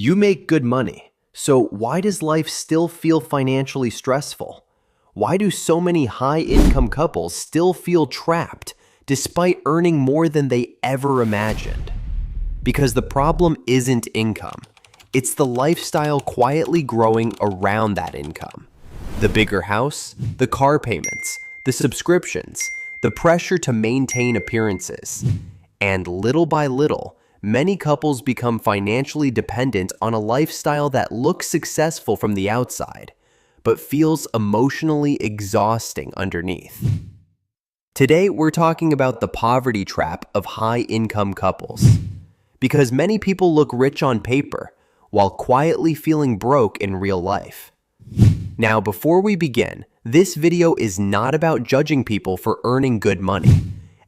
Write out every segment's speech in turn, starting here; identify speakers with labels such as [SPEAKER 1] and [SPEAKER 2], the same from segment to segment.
[SPEAKER 1] You make good money, so why does life still feel financially stressful? Why do so many high-income couples still feel trapped despite earning more than they ever imagined? Because the problem isn't income. It's the lifestyle quietly growing around that income. The bigger house, the car payments, the subscriptions, the pressure to maintain appearances. And little by little, many couples become financially dependent on a lifestyle that looks successful from the outside, but feels emotionally exhausting underneath. Today, we're talking about the poverty trap of high-income couples. Because many people look rich on paper, while quietly feeling broke in real life. Now, before we begin, this video is not about judging people for earning good money,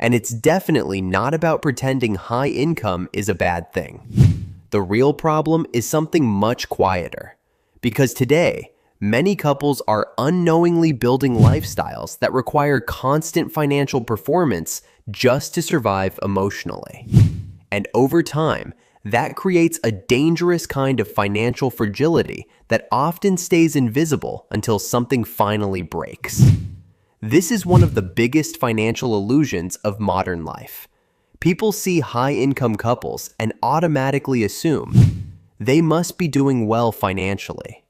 [SPEAKER 1] and it's definitely not about pretending high income is a bad thing. The real problem is something much quieter, because today, many couples are unknowingly building lifestyles that require constant financial performance just to survive emotionally. And over time, that creates a dangerous kind of financial fragility that often stays invisible until something finally breaks. This is one of the biggest financial illusions of modern life. People see high-income couples and automatically assume they must be doing well financially.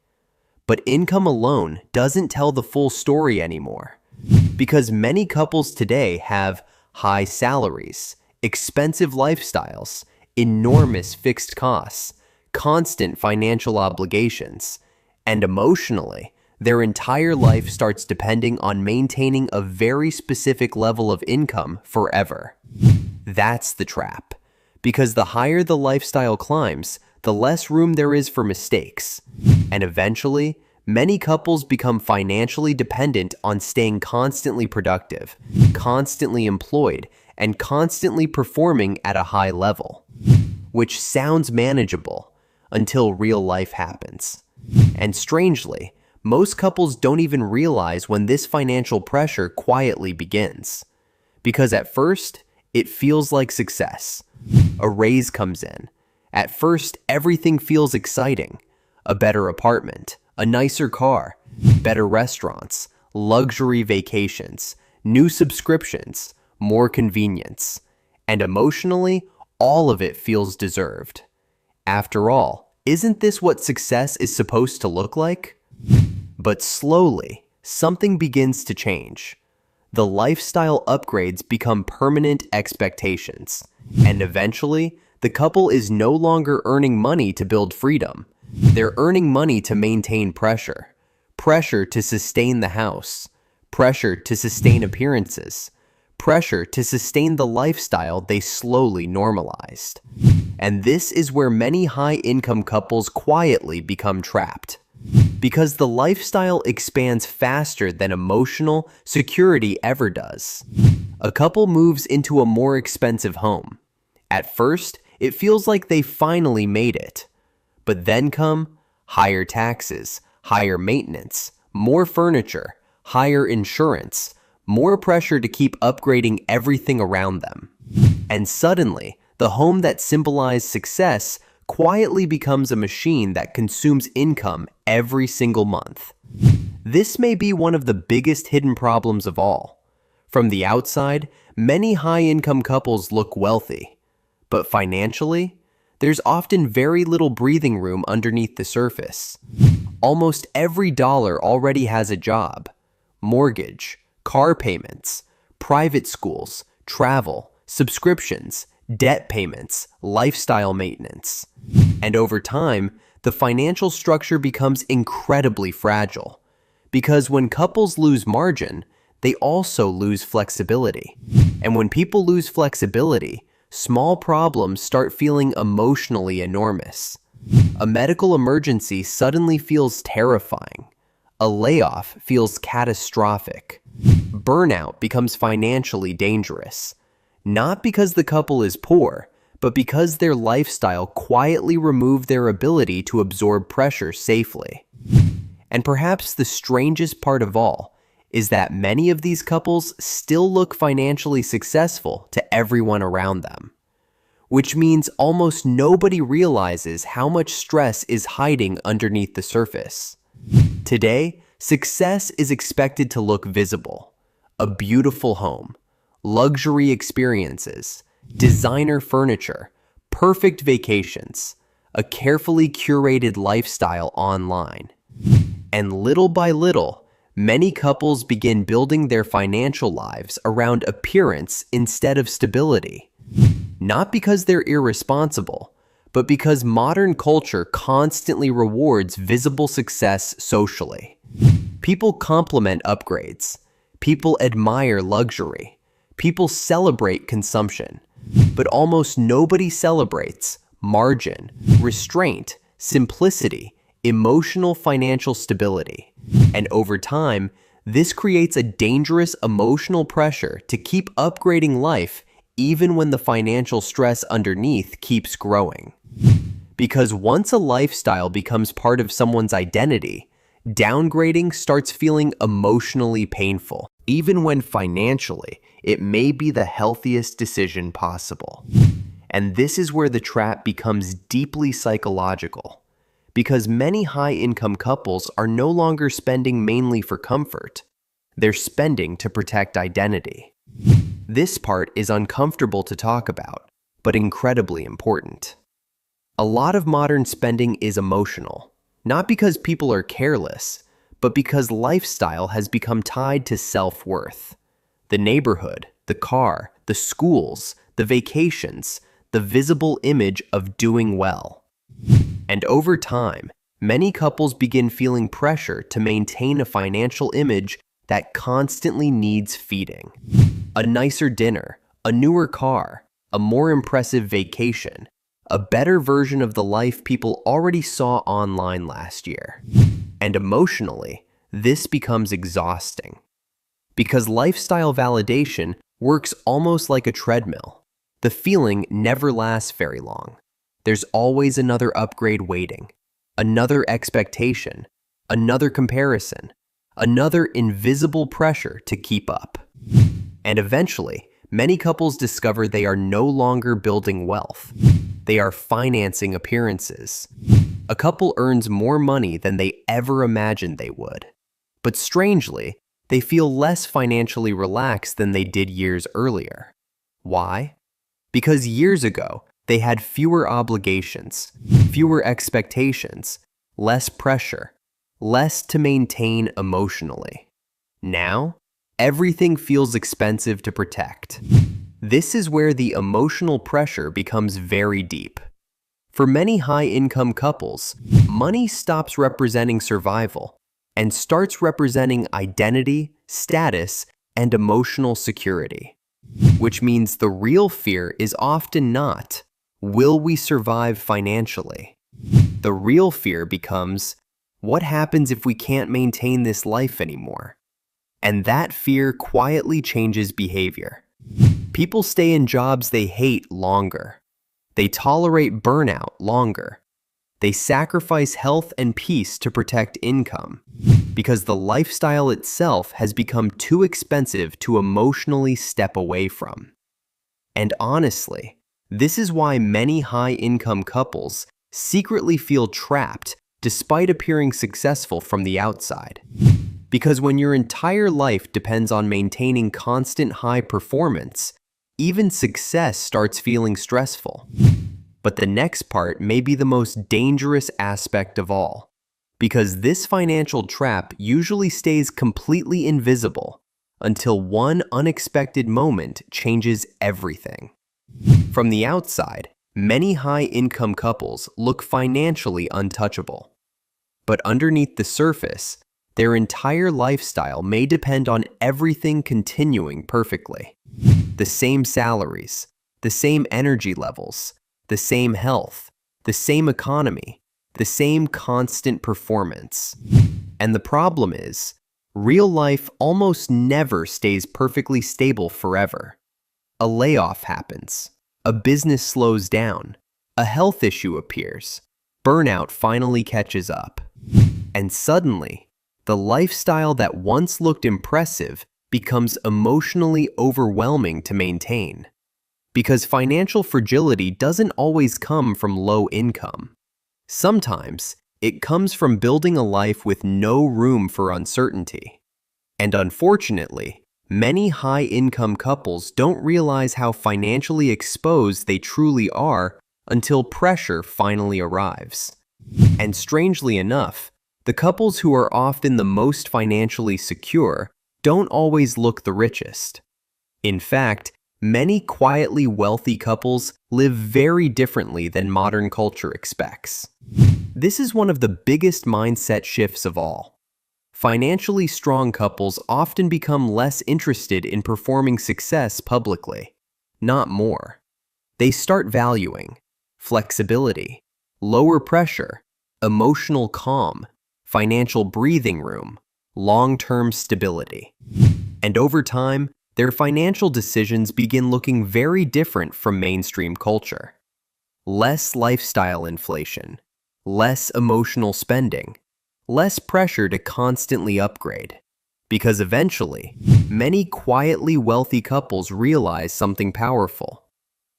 [SPEAKER 1] But income alone doesn't tell the full story anymore, because many couples today have high salaries, expensive lifestyles, enormous fixed costs, constant financial obligations, and emotionally, their entire life starts depending on maintaining a very specific level of income forever. That's the trap, because the higher the lifestyle climbs, the less room there is for mistakes, and eventually, many couples become financially dependent on staying constantly productive, constantly employed, and constantly performing at a high level, which sounds manageable until real life happens. And strangely, most couples don't even realize when this financial pressure quietly begins. Because at first, it feels like success. A raise comes in. At first, everything feels exciting. A better apartment, a nicer car, better restaurants, luxury vacations, new subscriptions, more convenience. And emotionally, all of it feels deserved. After all, isn't this what success is supposed to look like? But slowly, something begins to change. The lifestyle upgrades become permanent expectations, and eventually, the couple is no longer earning money to build freedom. They're earning money to maintain pressure. Pressure to sustain the house. Pressure to sustain appearances. Pressure to sustain the lifestyle they slowly normalized. And this is where many high-income couples quietly become trapped. Because the lifestyle expands faster than emotional security ever does. A couple moves into a more expensive home. At first, it feels like they finally made it. But then come higher taxes, higher maintenance, more furniture, higher insurance, more pressure to keep upgrading everything around them. And suddenly, the home that symbolized success quietly becomes a machine that consumes income every single month. This may be one of the biggest hidden problems of all. From the outside, many high-income couples look wealthy. But financially, there's often very little breathing room underneath the surface. Almost every dollar already has a job, mortgage, car payments, private schools, travel, subscriptions, debt payments, lifestyle maintenance. And over time, the financial structure becomes incredibly fragile. Because when couples lose margin, they also lose flexibility. And when people lose flexibility, small problems start feeling emotionally enormous. A medical emergency suddenly feels terrifying. A layoff feels catastrophic. Burnout becomes financially dangerous. Not because the couple is poor, but because their lifestyle quietly removed their ability to absorb pressure safely. And perhaps the strangest part of all is that many of these couples still look financially successful to everyone around them. which means almost nobody realizes how much stress is hiding underneath the surface. Today, success is expected to look visible. A beautiful home, luxury experiences, designer furniture, perfect vacations, a carefully curated lifestyle online. And little by little, many couples begin building their financial lives around appearance instead of stability. Not because they're irresponsible, but because modern culture constantly rewards visible success socially. People compliment upgrades. People admire luxury. People celebrate consumption. But almost nobody celebrates margin, restraint, simplicity, emotional financial stability. And over time, this creates a dangerous emotional pressure to keep upgrading life even when the financial stress underneath keeps growing. Because once a lifestyle becomes part of someone's identity, downgrading starts feeling emotionally painful, even when financially it may be the healthiest decision possible. And this is where the trap becomes deeply psychological, because many high-income couples are no longer spending mainly for comfort. They're spending to protect identity. This part is uncomfortable to talk about, but incredibly important. A lot of modern spending is emotional, not because people are careless, but because lifestyle has become tied to self-worth. The neighborhood, the car, the schools, the vacations, the visible image of doing well. And over time, many couples begin feeling pressure to maintain a financial image that constantly needs feeding. A nicer dinner, a newer car, a more impressive vacation, a better version of the life people already saw online last year. And emotionally, this becomes exhausting. Because lifestyle validation works almost like a treadmill. The feeling never lasts very long. There's always another upgrade waiting, another expectation, another comparison, another invisible pressure to keep up. And eventually, many couples discover they are no longer building wealth. They are financing appearances. A couple earns more money than they ever imagined they would. But strangely, they feel less financially relaxed than they did years earlier. Why? Because years ago, they had fewer obligations, fewer expectations, less pressure, less to maintain emotionally. Now, everything feels expensive to protect. This is where the emotional pressure becomes very deep. For many high-income couples, money stops representing survival and starts representing identity, status, and emotional security. Which means the real fear is often not, will we survive financially? The real fear becomes, what happens if we can't maintain this life anymore? And that fear quietly changes behavior. People stay in jobs they hate longer. They tolerate burnout longer. They sacrifice health and peace to protect income, because the lifestyle itself has become too expensive to emotionally step away from. And honestly, this is why many high-income couples secretly feel trapped despite appearing successful from the outside. Because when your entire life depends on maintaining constant high performance, even success starts feeling stressful. But the next part may be the most dangerous aspect of all, because this financial trap usually stays completely invisible until one unexpected moment changes everything. From the outside, many high-income couples look financially untouchable. But underneath the surface, their entire lifestyle may depend on everything continuing perfectly. The same salaries, the same energy levels, the same health, the same economy, the same constant performance. And the problem is, real life almost never stays perfectly stable forever. A layoff happens, a business slows down, a health issue appears, burnout finally catches up. And suddenly, the lifestyle that once looked impressive becomes emotionally overwhelming to maintain. because financial fragility doesn't always come from low income. Sometimes it comes from building a life with no room for uncertainty. And unfortunately, many high-income couples don't realize how financially exposed they truly are until pressure finally arrives. And strangely enough, the couples who are often the most financially secure don't always look the richest. In fact, many quietly wealthy couples live very differently than modern culture expects. This is one of the biggest mindset shifts of all. Financially strong couples often become less interested in performing success publicly, not more. They start valuing flexibility, lower pressure, emotional calm, financial breathing room, long-term stability. And over time, their financial decisions begin looking very different from mainstream culture. Less lifestyle inflation, less emotional spending, less pressure to constantly upgrade. Because eventually, many quietly wealthy couples realize something powerful.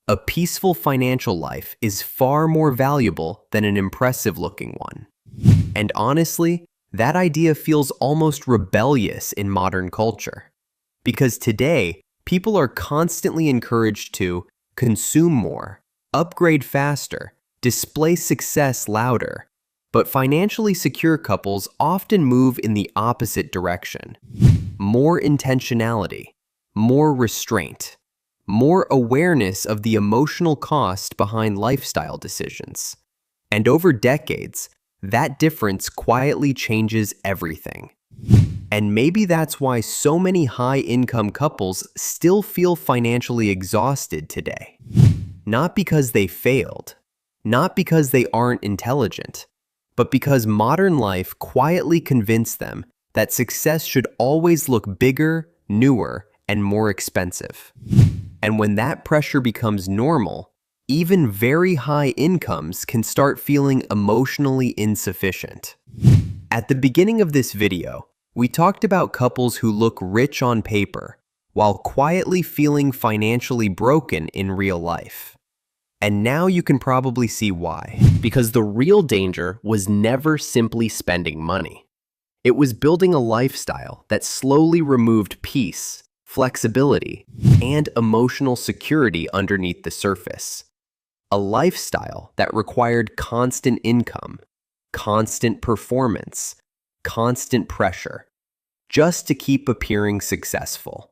[SPEAKER 1] A peaceful financial life is far more valuable than an impressive-looking one. And honestly, that idea feels almost rebellious in modern culture. Because today, people are constantly encouraged to consume more, upgrade faster, display success louder. But financially secure couples often move in the opposite direction. More intentionality, more restraint, more awareness of the emotional cost behind lifestyle decisions. And over decades, that difference quietly changes everything. And maybe that's why so many high-income couples still feel financially exhausted today. Not because they failed, not because they aren't intelligent, but because modern life quietly convinced them that success should always look bigger, newer, and more expensive. And when that pressure becomes normal, even very high incomes can start feeling emotionally insufficient. At the beginning of this video, we talked about couples who look rich on paper, while quietly feeling financially broken in real life. And now you can probably see why. Because the real danger was never simply spending money. It was building a lifestyle that slowly removed peace, flexibility, and emotional security underneath the surface. A lifestyle that required constant income, constant performance, constant pressure, just to keep appearing successful.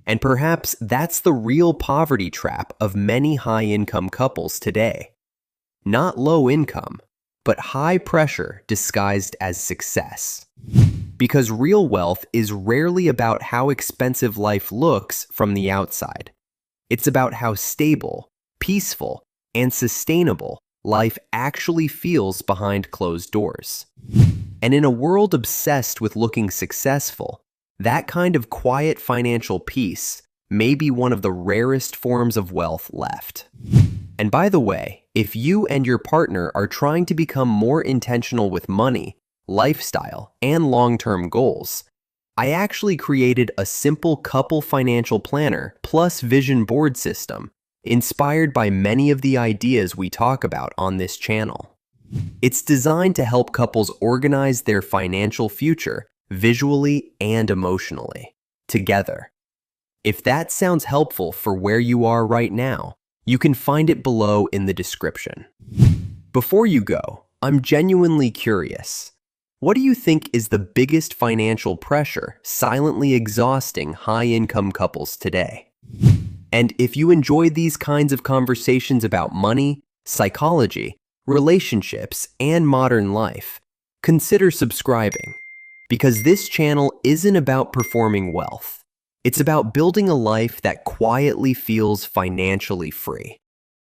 [SPEAKER 1] And perhaps that's the real poverty trap of many high-income couples today. Not low income, but high pressure disguised as success. Because real wealth is rarely about how expensive life looks from the outside. It's about how stable, peaceful, and sustainable life actually feels behind closed doors. And in a world obsessed with looking successful, that kind of quiet financial peace may be one of the rarest forms of wealth left. And by the way, if you and your partner are trying to become more intentional with money, lifestyle, and long-term goals, I actually created a simple couple financial planner plus vision board system inspired by many of the ideas we talk about on this channel. It's designed to help couples organize their financial future visually and emotionally, together. If that sounds helpful for where you are right now, you can find it below in the description. Before you go, I'm genuinely curious. What do you think is the biggest financial pressure silently exhausting high-income couples today? And if you enjoy these kinds of conversations about money, psychology, relationships, and modern life, consider subscribing. Because this channel isn't about performing wealth. It's about building a life that quietly feels financially free.